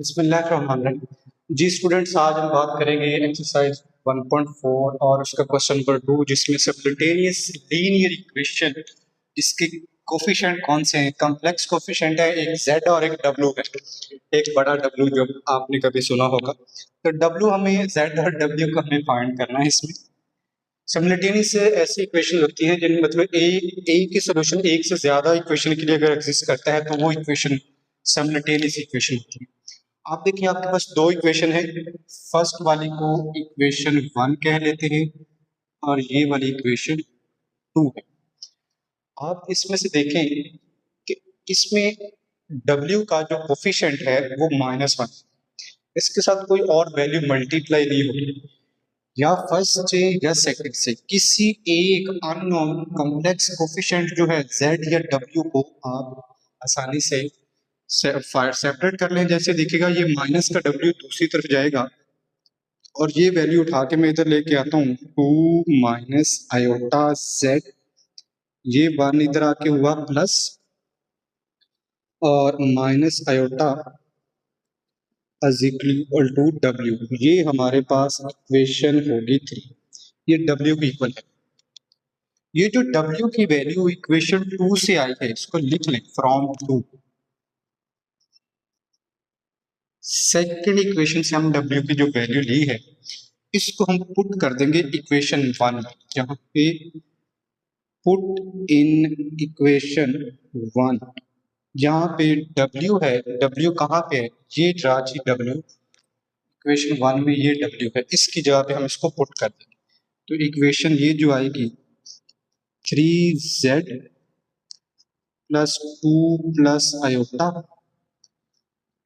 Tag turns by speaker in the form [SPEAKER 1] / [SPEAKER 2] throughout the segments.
[SPEAKER 1] बिस्मिल्लाहिर्रहमानिर्रहीम। जी स्टूडेंट्स, आज हम बात करेंगे एक्सरसाइज 1.4 और उसका क्वेश्चन नंबर 2, जिसमें सिमल्टेनियस लीनियर इक्वेशन इसके कोफिशिएंट कौन से हैं। कॉम्प्लेक्स कोफिशिएंट है, एक z और एक w है। एक बड़ा w जो आपने कभी सुना होगा, तो w हमें z और w को हमें फाइंड करना है। इसमें सिमल्टेनियस ऐसी इक्वेशन होती है जिन मतलब ए की सोल्यूशन एक से ज्यादा इक्वेशन के लिए अगर एग्जिस्ट करता है तो वो इक्वेशन सिमल्टेनियस इक्वेशन होती है। आप देखिए, आपके पास दो इक्वेशन है। फर्स्ट वाली को इक्वेशन 1 कह लेते हैं और ये वाली इक्वेशन 2 है। आप इसमें से देखें कि इसमें W का जो कोफिशिएंट है वो -1, इसके साथ कोई और वैल्यू मल्टीप्लाई नहीं होगी, या फर्स्ट से या सेकंड से किसी एक अननोन कॉम्प्लेक्स कोफिशिएंट जो है Z या W को आप आसानी से सेपरेट कर लें। जैसे देखिएगा, ये माइनस का W दूसरी तरफ जाएगा और ये वैल्यू उठा के मैं इधर लेके आता हूँ 2 माइनस आयोटा Z, ये 1 इधर आके हुआ प्लस और minus iota is equal to W। ये हमारे पास इक्वेशन होगी 3। ये W की इक्वल है। ये जो W की वैल्यू इक्वेशन 2 से आई है, इसको लिख लें फ्रॉम 2। सेकेंड इक्वेशन से हम W की जो वैल्यू ली है इसको हम पुट कर देंगे इक्वेशन 1 में। यहाँ पे पुट इन इक्वेशन 1, जहाँ पे W है, W कहाँ पे है, ये राजी W इक्वेशन 1 में, ये W है, इसकी जगह पे हम इसको पुट कर देंगे। तो इक्वेशन ये जो आएगी 3Z plus 2 plus iota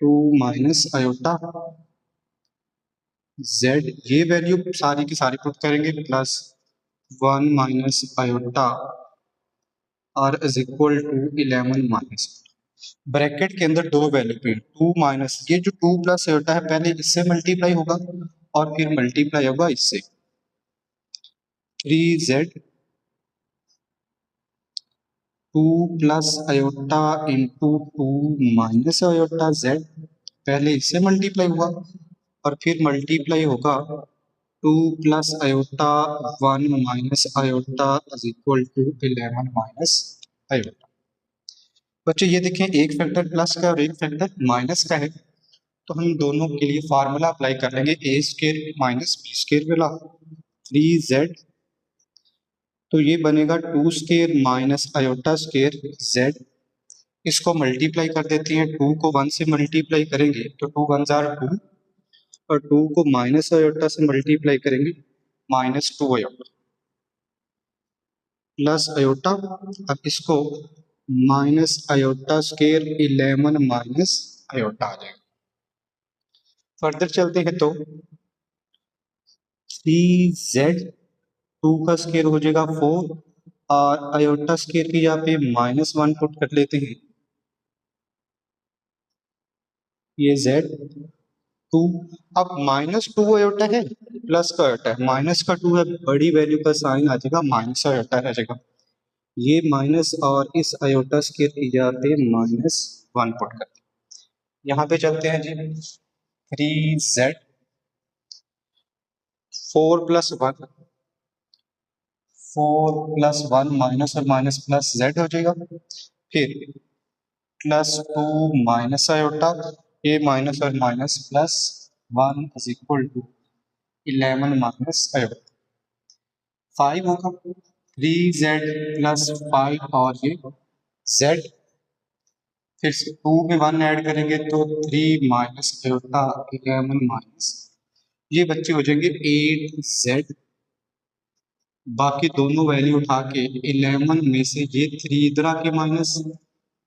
[SPEAKER 1] 2 minus iota Z, ये वैल्यू सारी की सारी पुट करेंगे, plus 1 minus iota are is equal to 11 minus, bracket के अंदर दो वैल्यू पे 2 माइनस, ये जो 2 प्लस आयोटा है पहले इससे मल्टीप्लाई होगा और फिर मल्टीप्लाई होगा इससे। 3Z 2 plus iota into 2 minus iota Z, पहले इससे मल्टीप्लाई हुआ और फिर मल्टीप्लाई होगा 2 plus iota 1 minus iota is equal to 11 minus iota. बच्चों ये देखें, एक फैक्टर प्लस का और एक फैक्टर माइनस का है, तो हम दोनों के लिए फार्मूला अप्लाई कर लेंगे, ए स्क्वायर माइनस बी स्क्वायर वाला। 3Z, तो ये बनेगा 2 square minus iota square Z, इसको मल्टीप्लाई कर देते हैं। 2 को 1 से मल्टीप्लाई करेंगे तो 2 1 जार 2, और 2 को माइनस आयोटा से मल्टीप्लाई करेंगे -2 आयोटा प्लस आयोटा, अब इसको minus iota square 11 minus iota आ जाएगा। फर्दर चलते हैं तो 3Z 2 का स्क्वायर हो जाएगा 4, और आयोटा स्क्वायर की यहाँ पे -1 पुट कर लेते हैं, ये Z 2। अब -2 आयोटा है, प्लस का आयोटा है, माइनस का 2 है, बड़ी वैल्यू का साइन आ जाएगा, माइनस आयोटा रह जाएगा, ये माइनस और इस आयोटा स्क्वायर की जगह पे -1 पुट करते हैं। यहाँ पे चलते हैं जी, 3Z 4 प्लस 1, 4 प्लस 1 माइनस और माइनस प्लस Z हो जाएगा, फिर प्लस 2 माइनस आयोटा, ये माइनस और minus plus 1 is equal to 11 minus iota 5 होगा। 3Z प्लस 5 और ये Z, फिर से 2 में 1 ऐड करेंगे तो 3 माइनस आयोटा 11 माइनस, ये बच्चे हो जाएंगे 8Z। बाकी दोनों वैल्यू उठा के 11 में से ये 3 इधर आके माइनस,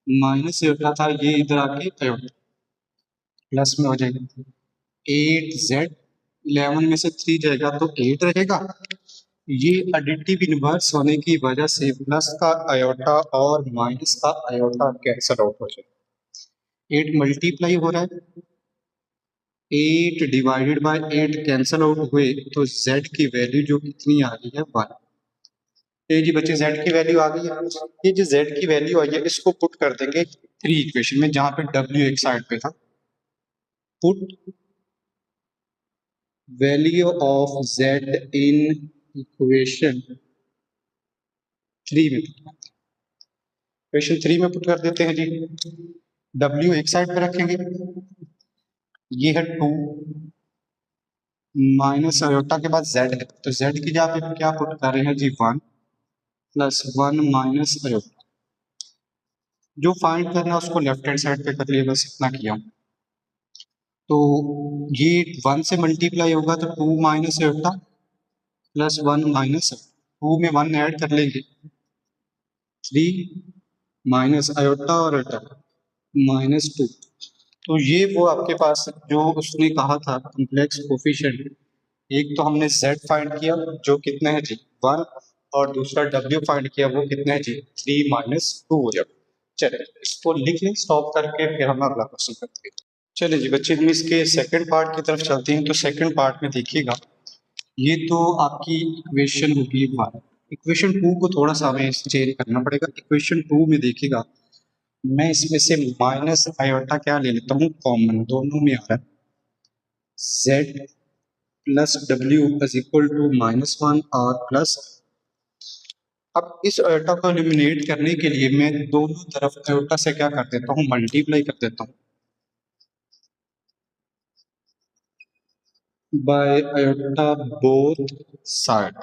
[SPEAKER 1] माइनस आयोटा था, ये इधर आके आयोटा प्लस में हो जाएगा 8Z। 11 में से 3 जाएगा तो 8 रहेगा। ये एडिटिव इनवर्स होने की वजह से प्लस का आयोटा और माइनस का आयोटा कैंसल आउट हो जाएगा। 8 मल्टीप्लाई हो रहा है, 8 डिवाइडेड बाय 8 कैंसल आउट हुए तो Z की वैल्यू जो कितनी आ गई है 1। ये जी बच्चे Z की वैल्यू आ गई है। ये जो Z की वैल्यू आई है इसको पुट कर देंगे 3 इक्वेशन में, जहां पे W एक साइड पे था। Put value of z in equation 3 में, इक्वेशन 3 में पुट कर देते हैं जी। w एक साइड पे रखेंगे, ये है 2 माइनस आयोटा के बाद z है, तो z की जगह पे क्या पुट कर रहे हैं जी 1 प्लस 1 माइनस आयोटा। जो फाइंड करना है उसको लेफ्ट हैंड साइड पे कर लिया, बस इतना किया। तो ये 1 से मल्टीप्लाई होगा तो 2 माइनस आयोटा प्लस 1 माइनस 2 में 1 ऐड कर लेंगे, 3 माइनस आयोटा और आयोटा -2। तो ये वो आपके पास जो उसने कहा था कॉम्प्लेक्स कोफिशिएंट, एक तो हमने z फाइंड किया जो कितना है जी 1, और दूसरा w फाइंड किया वो कितना है जी 3 -2 हो जाएगा। चलिए इसको लिख लें स्टॉप करके, फिर हम अगला क्वेश्चन करते हैं। चलिए जी बच्चे, हम इसके सेकंड पार्ट की तरफ चलते हैं। तो सेकंड पार्ट में देखिएगा, ये तो आपकी इक्वेशन होगी 1। इक्वेशन 2 को थोड़ा सा हमें चेंज करना पड़ेगा। इक्वेशन 2 में देखिएगा, मैं इसमें से माइनस आयोटा क्या ले लेता हूँ कॉमन, दोनों में आ रहा है z plus w is equal to -1 और प्लस। अब इस आयोटा को एलिमिनेट करने के लिए मैं दोनों तरफ आयोटा से क्या कर देता हूँ, मल्टीप्लाई कर देता हूँ बाय आयोटा बोथ साइड।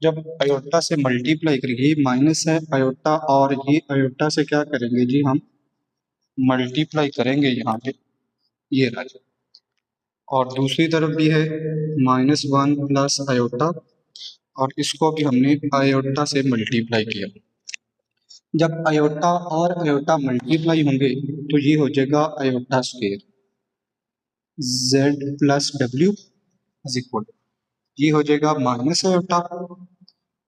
[SPEAKER 1] जब आयोटा से मल्टीप्लाई करेंगे, ये माइनस है आयोटा और ये आयोटा से क्या करेंगे जी हम मल्टीप्लाई करेंगे यहाँ पे, ये रहा। और दूसरी तरफ भी है -1 प्लस आयोटा, और इसको भी हमने आयोटा से मल्टीप्लाई किया। जब आयोटा और आयोटा मल्टीप्लाई होंगे तो ये हो जाएगा iota square z plus w is equal, ये हो जाएगा माइनस आयोटा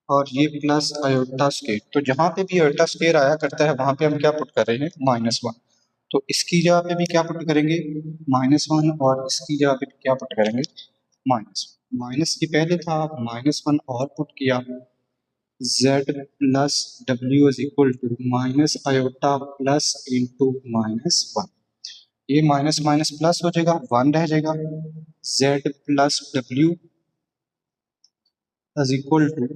[SPEAKER 1] और ये प्लस आयोटा स्क्वायर। तो जहाँ पे भी आयोटा स्क्वायर आया करता है वहां पे हम क्या पुट कर रहे हैं -1। तो इसकी जगह पे भी क्या पुट करेंगे -1, और इसकी जगह पे क्या पुट करेंगे माइनस की पहले था -1 और पुट किया z plus w is equal to minus iota plus into -1। ये माइनस माइनस प्लस हो जाएगा, 1 रह जाएगा, z plus w is equal to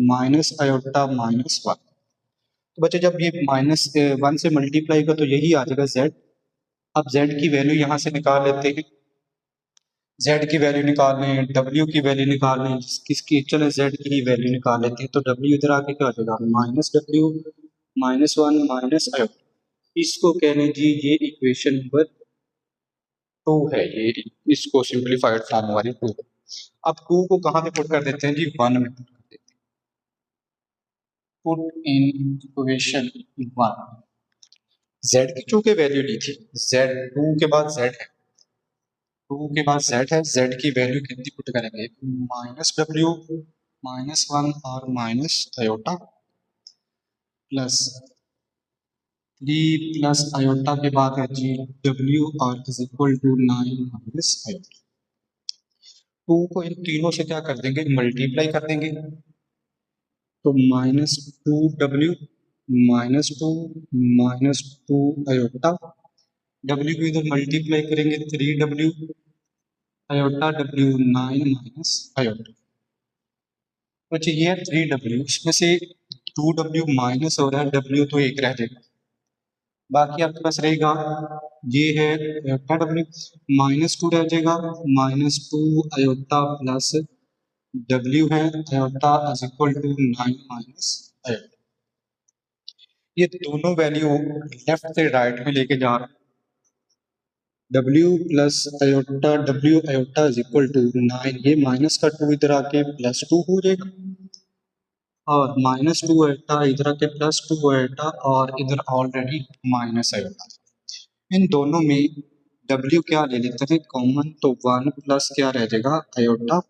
[SPEAKER 1] minus iota -1। तो बच्चे जब ये -1 से मल्टीप्लाई का तो यही आ जाएगा z। अब z की वैल्यू यहाँ से निकाल लेते हैं, z की वैल्यू निकाल लें, w की वैल्यू निकाल लें, किसकी, चलो z की ही वैल्यू निकाल लेते हैं। तो w इधर आके क्या हो जाएगा -w -1 माइनस आयोटा, इसको कह लें जी ये इक्वेशन नंबर 2 है। ये इसको सिंप्लीफाइड फॉर्म वाली 2 है। अब 2 को कहाँ पे पुट कर देते हैं जी 1 में पुट कर देते हैं, पुट इन इक्वेशन 1। z की चूंकि वैल्यू ली थी, z 2 के बाद z है, 2 के बाद z है, z की वैल्यू कितनी पुट करेंगे -w -1 और minus iota plus 3 plus iota के बाद है जी w और is equal to 9 minus iota. 2 को इन तीनों से क्या कर देंगे मल्टीप्लाई कर देंगे, तो -2w -2 आयोटा, w को इधर मल्टीप्लाई करेंगे 3w iota w 9 minus iota. तो ये है 3w, इसमें से 2w माइनस हो रहा है, w तो एक रह जाएगा, बाकी आपके पास रहेगा ये है आयोटा w -2 रह जाएगा, -2 आयोटा प्लस w है iota is equal to 9 minus iota. ये दोनों वैल्यू लेफ्ट से राइट में लेके जा रहा है, w plus iota w iota is equal to 9, ये माइनस का 2 इधर आके +2 हो जाएगा, और -2 आयोटा इधर आके +2 आयोटा, और इधर ऑलरेडी माइनस आयोटा। इन दोनों में w क्या ले लेते हैं कॉमन, तो 1 प्लस क्या रह जाएगा आयोटा,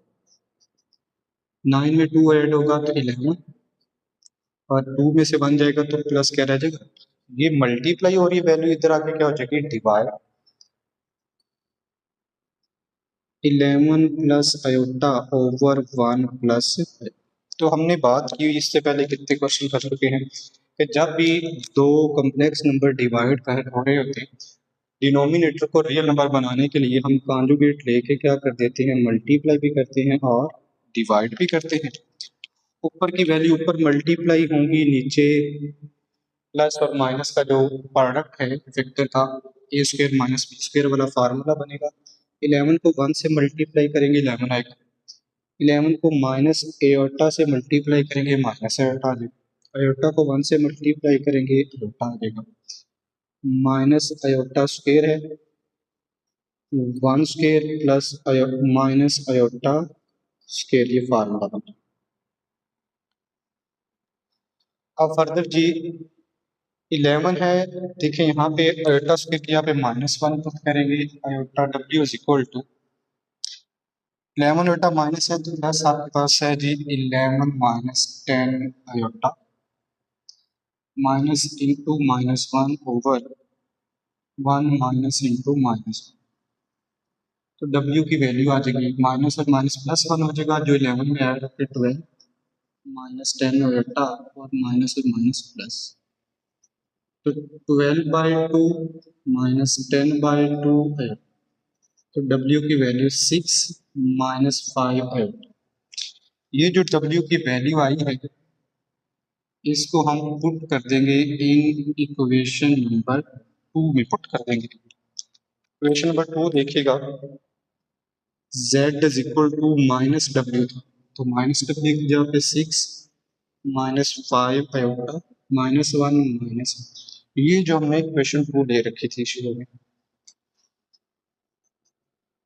[SPEAKER 1] 9 में 2 ऐड होगा तो 11, और 2 में से 1 जाएगा तो प्लस क्या रह जाएगा, ये मल्टीप्लाई और ये वैल्यू इधर आके क्या हो जाएगी divide, 11 plus iota over 1 plus. तो हमने बात की इससे पहले कितने क्वेश्चन कर चुके हैं कि जब भी दो कॉम्प्लेक्स नंबर डिवाइड कर हो रहे होते हैं डिनोमिनेटर को रियल नंबर बनाने के लिए हम कॉन्जुगेट लेके क्या कर देते हैं, मल्टीप्लाई भी करते हैं और डिवाइड भी करते हैं। ऊपर की वैल्यू ऊपर मल्टीप्लाई होंगी, नीचे प्लस और माइनस का जो प्रोडक्ट है वेक्टर का ए स्क्वायर माइनस बी स्क्वायर वाला फार्मूला बनेगा। 11 को 1 से मल्टीप्लाई करेंगे 11 आएगा, 11 को माइनस एयोटा से मल्टीप्लाई करेंगे माइनस एयोटा आ जाएगा, एयोटा को 1 से मल्टीप्लाई करेंगे एयोटा आ जाएगा, माइनस अयोटा स्क्वायर है 1 square plus minus iota square, ये फार्मूला बना। अब फर्दर जी 11 है, देखिए यहाँ पे अयोटा स्क्वायर की यहाँ पे -1 पुट करेंगे, iota W is equal to 11 iota minus है तो प्लस आपके पास है जी 11 minus 10 iota minus into -1 over 1 minus into -1, तो W की वैल्यू आ जाएगी माइनस और माइनस प्लस 1 हो जाएगा, जो 11 में ऐड करके 12 माइनस 10 अयोटा और माइनस और माइनस प्लस, तो 12/2 माइनस 10/2 है, तो W की वैल्यू 6 माइनस 5 है। ये जो W की वैल्यू आई है इसको हम पुट कर देंगे इन इक्वेशन नंबर 2 में पुट कर देंगे। इक्वेशन नंबर 2 देखिएगा, z is equal to minus W था, तो माइनस डब्ल्यू की जगह पे 6 माइनस 5 आयोटा माइनस 1 माइनस, ये जो हमने इक्वेशन 2 ले रखी थी शुरू में,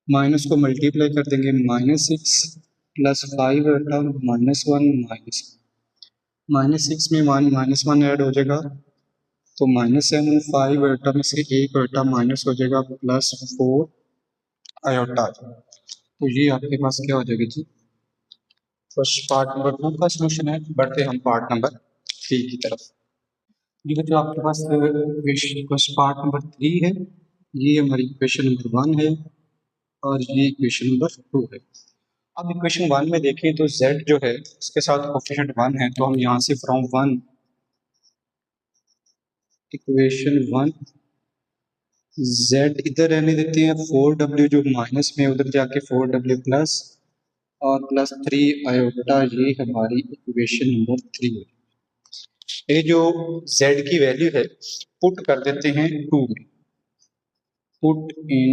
[SPEAKER 1] माइनस को मल्टीप्लाई कर देंगे -6 प्लस 5 आयोटा -1 -6 में -1 ऐड हो जाएगा, तो -7 5 आयोटा में से एक आयोटा माइनस हो जाएगा प्लस 4 आयोटा, तो ये आपके पास क्या हो जाएगी जी, फर्स्ट पार्ट नंबर 2 का सॉल्यूशन है। बढ़ते हम पार्ट नंबर 3 की तरफ। ये बच्चों आपके पास क्वेश्चन पार्ट नंबर 3 है, ये हमारी इक्वेशन नंबर 1 है और ये इक्वेशन नंबर 2 है। अब इक्वेशन 1 में देखें तो z जो है उसके साथ कोफिशिएंट 1 है, तो हम यहाँ से फ्रॉम 1 इक्वेशन 1 z इधर रहने देते हैं, 4w जो माइनस में उधर जाके 4w प्लस और प्लस 3 आयोटा, ये हमारी इक्वेशन नंबर 3 है। ये जो z की वैल्यू है पुट कर देते हैं 2 में, पुट इन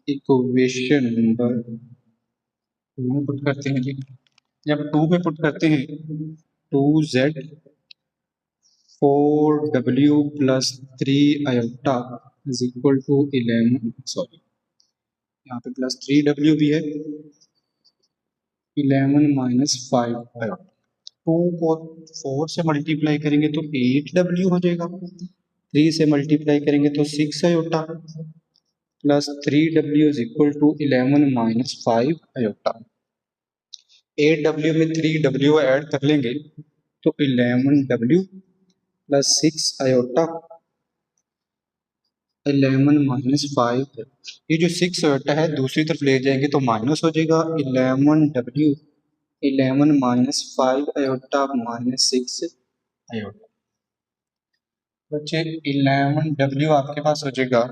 [SPEAKER 1] इक्वेशन नंबर 2 में पुट करते हैं जी। जब 2 में पुट करते हैं 2z 4w plus 3 iota is equal to 11, sorry यहाँ पे प्लस 3w भी है, 11 माइनस 5 आयोटा, 2 को 4 से मल्टीप्लाई करेंगे तो 8w हो जाएगा, 3 से मल्टीप्लाई करेंगे तो 6 iota plus 3w is equal to 11 minus 5 iota. 8w में 3w ऐड कर लेंगे तो 11w प्लस 6 आयोटा 11 माइनस 5, ये जो 6 आयोटा है दूसरी तरफ ले जाएंगे तो माइनस हो जाएगा, 11w 11 minus 5 iota minus 6 iota, बच्चे 11w आपके पास हो जाएगा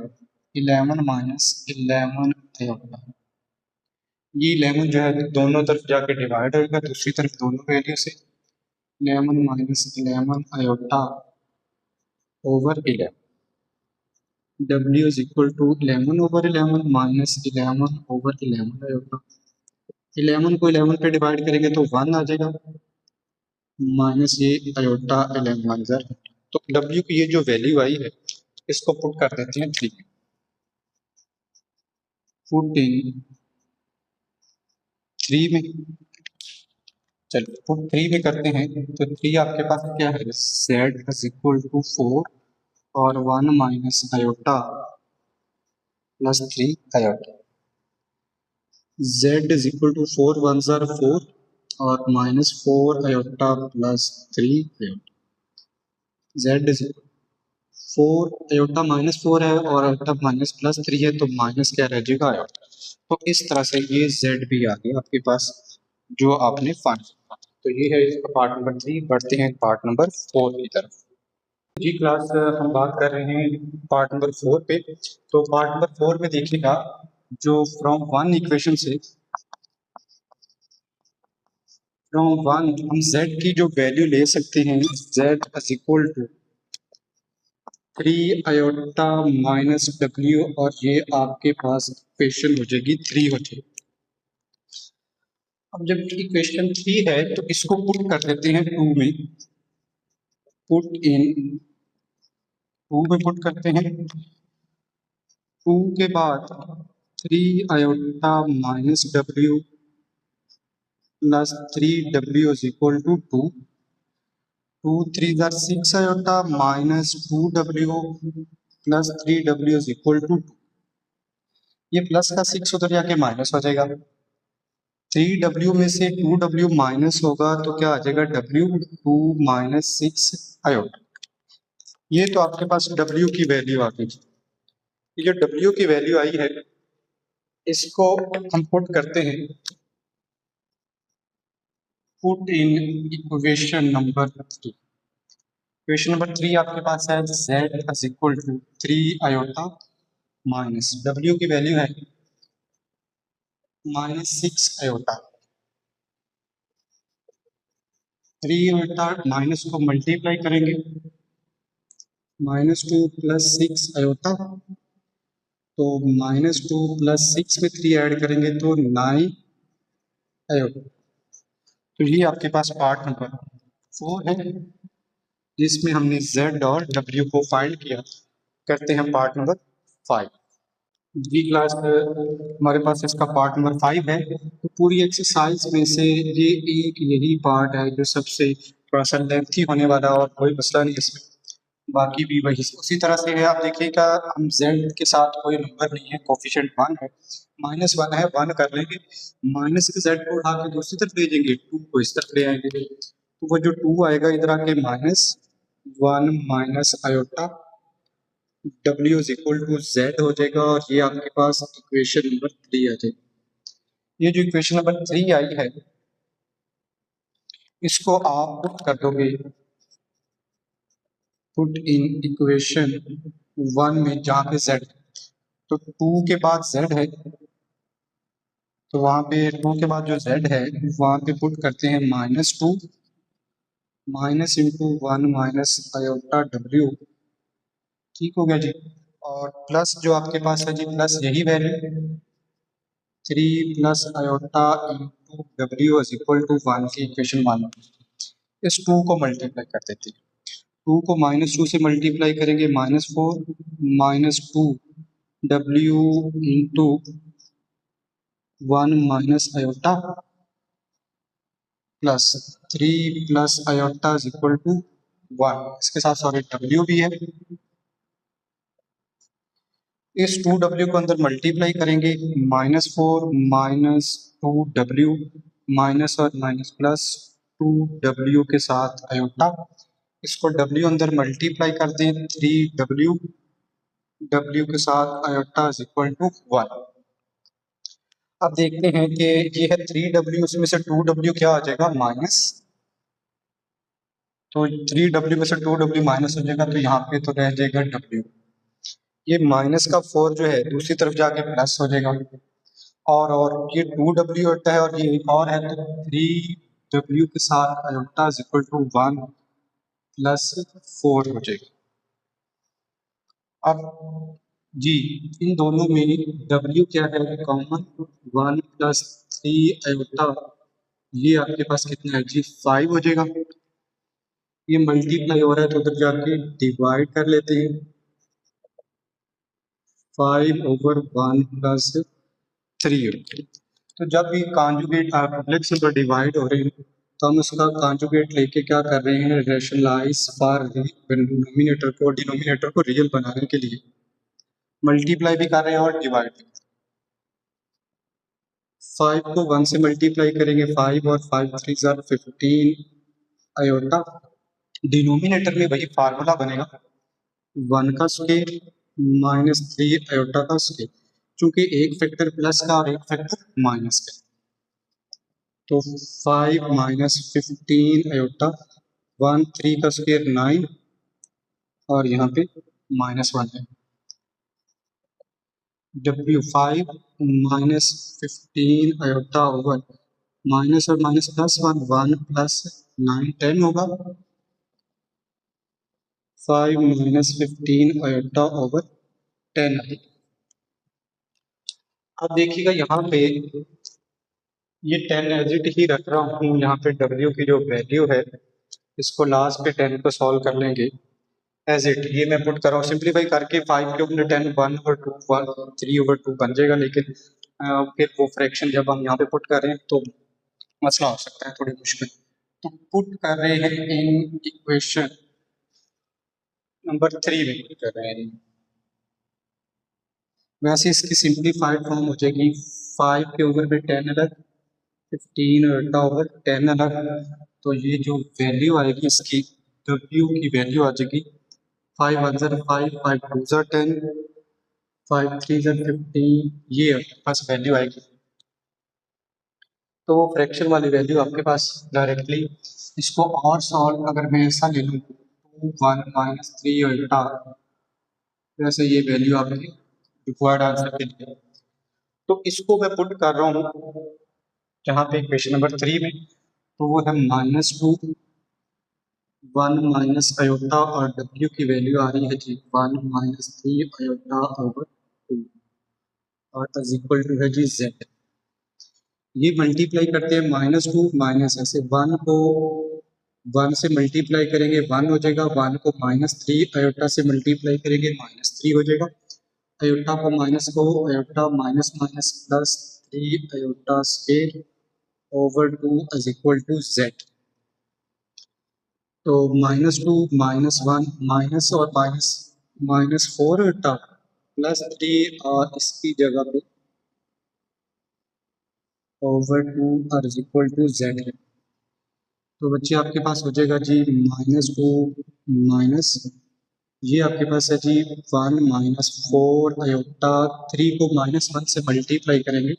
[SPEAKER 1] 11 माइनस 11 आयोटा, ये 11 जो है दोनों तरफ जाके डिवाइड होगा, दूसरी तरफ दोनों वैल्यू से 11 minus 11 iota over 11, w is equal to 11 over 11 minus 11 over 11 iota, 11 को 11 पे डिवाइड करेंगे तो 1 आ जाएगा माइनस ये आयोटा 11 तो w की ये जो वैल्यू आई है इसको पुट कर देते हैं 3, पुट इन 3 में, चलो पुट 3 में करते हैं तो 3 आपके पास क्या है, z इज इक्वल टू 4 और 1 minus iota plus 3 iota, z is equal to 4 1 जार 4 और minus 4 iota plus 3 iota, z is 4 iota minus 4 है और आयोटा माइनस प्लस 3 है, तो माइनस क्या रह जाएगा आयोटा, तो इस तरह से ये z भी आ गया आपके पास जो आपने फाइंड, तो ये है इसका पार्ट नंबर 3। बढ़ते हैं पार्ट नंबर 4 की तरफ। जी क्लास हम बात कर रहे हैं पार्ट नंबर 4 पे। तो पार्ट नंबर 4 में देखिएगा, जो फ्रॉम वन हम z की जो वैल्यू ले सकते हैं, z is equal to 3 iota minus w, और ये आपके पास इक्वेशन हो जाएगी 3 हो जाएगी। अब जब इक्वेशन 3 है तो इसको पुट कर देते हैं 2 में, पुट इन 2 में पुट करते हैं। 2 के बाद 3 iota minus w plus 3w is equal to 2। 2 3 जार 6 iota minus 2w plus 3w is equal to 2। ये प्लस का 6 उधर जाके माइनस हो जाएगा। 3w में से 2w माइनस होगा तो क्या आ जाएगा, w 2 माइनस 6 आयोटा। ये तो आपके पास w की वैल्यू आ गई। ये जो w की वैल्यू आई है इसको हम पुट करते हैं, put in equation number 3। Equation number 3 आपके पास है z is equal to 3 iota minus w की वैल्यू है माइनस 6 आयोटा। 3 आयोटा माइनस को मल्टीप्लाई करेंगे, -2 प्लस 6 आयोटा, तो -2 प्लस 6 में 3 ऐड करेंगे तो 9 आयोटा। तो ये आपके पास पार्ट नंबर 4 है जिसमें हमने z और w को फाइंड किया। करते हैं पार्ट नंबर 5। जी क्लास हमारे पास इसका पार्ट नंबर 5 है। तो पूरी एक्सरसाइज में से ये एक यही पार्ट है जो सबसे थोड़ा सा लेंथी होने वाला, और कोई मसला नहीं इसमें, बाकी भी वही उसी तरह से है। आप देखिएगा, हम z के साथ कोई नंबर नहीं है, कोफिशिएंट 1 है, -1 है, 1 कर लेंगे, माइनस के z को उठा के दूसरी तरफ भेजेंगे, 2 को इस तरफ ले आएंगे, तो वो जो 2 आएगा इधर आके -1 minus iota w is equal to z हो जाएगा, और ये आपके पास इक्वेशन नंबर 3 आ जाएगी। ये जो इक्वेशन नंबर 3 आई है इसको आप पुट कर दोगे, पुट इन इक्वेशन 1 में, जहाँ पे z, तो 2 के बाद z है, तो वहाँ पे 2 के बाद जो z है वहाँ पे पुट करते हैं -2 minus into 1 minus iota w। ठीक हो गया जी। और प्लस जो आपके पास है जी, प्लस यही value 3 plus iota into w is equal to 1 की इक्वेशन मान लो। इस 2 को मल्टीप्लाई कर देते हैं, 2 को -2 से मल्टीप्लाई करेंगे, -4 -2 w into 1 minus iota plus 3 plus iota is equal to 1। इसके साथ सॉरी w भी है। इस 2w को अंदर मल्टीप्लाई करेंगे, -4 -2w माइनस और माइनस प्लस 2w के साथ आयोटा। इसको w अंदर मल्टीप्लाई कर दें, 3w w के साथ आयोटा इज इक्वल टू 1। अब देखते हैं कि ये है 3w, उसमें से 2w क्या आ जाएगा, माइनस, तो 3w में से 2w माइनस हो जाएगा, तो यहाँ पे तो रह जाएगा w। ये माइनस का 4 जो है दूसरी तरफ जाके प्लस हो जाएगा, और ये 2w होता है, और ये एक और है, तो 3w के साथ iota is equal to 1 plus 4 हो जाएगा। अब जी इन दोनों में w क्या है, कॉमन, 1 प्लस 3 आयोटा, ये आपके पास कितना है जी, 5 हो जाएगा। ये मल्टीप्लाई हो रहा है तो उधर जाके डिवाइड कर लेते हैं, 5/1 प्लस 3। तो जब भी कांजुगेट कॉम्प्लेक्स नंबर डिवाइड हो रहे हैं तो हम उसका कांजुगेट लेके क्या कर रहे हैं, रेशनलाइज फॉर डिनोमिनेटर को, डिनोमिनेटर को रियल बनाने के लिए मल्टीप्लाई भी कर रहे हैं और डिवाइड भी। 5 को 1 से मल्टीप्लाई करेंगे, 5 और 5 3 जार 15 आयोटा। डिनोमिनेटर में वही फार्मूला बनेगा, 1 का स्केयर -3 आयोटा का स्केयर, चूंकि एक फैक्टर प्लस का और एक फैक्टर माइनस का, तो 5 -15 आयोटा, 1 3 का स्केयर 9 और यहाँ पे -1 है। W5 -15 आयोटा ओवर माइनस और माइनस +1 1 + 9 10 होगा। 5 - 15 आयोटा ओवर 10। अब देखिएगा यहाँ पे ये 10 एज इट ही रख रहा हूँ। यहाँ पे W की जो वैल्यू है इसको लास्ट पे 10 को सॉल्व कर लेंगे एज इट। ये मैं पुट कर रहा हूँ सिंप्लीफाई करके 5 के ऊपर 10 1/2 3/2 बन जाएगा। लेकिन फिर वो फ्रैक्शन जब हम यहाँ पे पुट कर रहे हैं तो मसला हो सकता है थोड़ी मुश्किल। तो पुट कर रहे हैं इन इक्वेशन नंबर 3 में पुट कर रहे हैं। वैसे इसकी सिंप्लीफाइड फॉर्म हो जाएगी 5 के ऊपर में 10 अलग 15 अल्टा ओवर 10 अलग। तो ये जो वैल्यू आएगी इसकी W की वैल्यू आ जाएगी 5 1 ज़ा 5 5 2 ज़ा 10 5 3 ज़ा 15। ये आपके पास वैल्यू आएगी। तो फ्रैक्शन वाली वैल्यू आपके पास डायरेक्टली इसको और सॉल्व अगर मैं ऐसा ले लूँ 2 1 -3 अल्टा, वैसे ये वैल्यू आपकी रिक्वायर्ड आंसर के लिए। तो इसको मैं पुट कर रहा हूँ जहाँ पे इक्वेशन नंबर 3 में, तो वो है -2 1 माइनस अयोटा और W की वैल्यू आ रही है जी 1 -3 अयोटा ओवर 2 और इज इक्वल टू है जी Z। ये मल्टीप्लाई करते हैं -2 माइनस ऐसे 1 को 1 से मल्टीप्लाई करेंगे 1 हो जाएगा। 1 को -3 अयोटा से मल्टीप्लाई करेंगे -3 हो जाएगा। अयोटा को माइनस को iota minus minus +3 iota square over 2 is equal to Z। तो -2 -1 माइनस और माइनस -4 अयोटा +3 और इसकी जगह पे ओवर 2 और इज इक्वल टू Z है। तो बच्चे आपके पास हो जाएगा जी -2 माइनस ये आपके पास है जी 1 -4 अयोटा 3 को -1 से मल्टीप्लाई करेंगे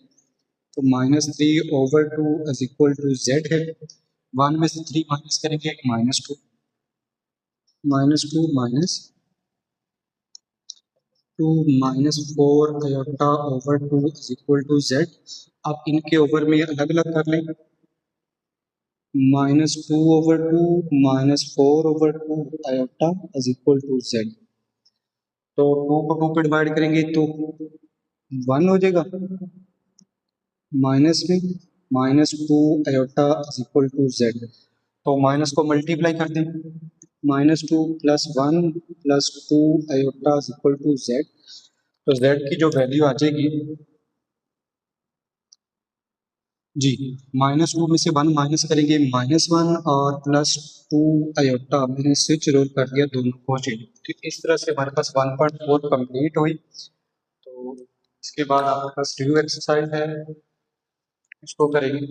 [SPEAKER 1] तो -3 over 2 is equal to Z है। 1 में से 3 माइनस करेंगे -2 -2 -2 -4 iota over 2 is equal to Z। आप इनके ओवर में अलग अलग कर लें -2 over 2 -4 over 2 iota is equal to Z। तो 2 को 2 पे डिवाइड करेंगे तो 1 हो जाएगा माइनस में -2 iota is equal to Z। तो माइनस को मल्टीप्लाई कर दें -2 + 1 + 2 iota is equal to Z। तो Z की जो वैल्यू आ जाएगी जी -2 में से 1 माइनस करेंगे -1 और +2 अयोटा। मैंने स्विच रोल कर दिया दोनों को जी। तो इस तरह से हमारे पास 1.4 कंप्लीट हुई। तो इसके बाद आपके पास ड्यू एक्सरसाइज है, इसको करेंगे।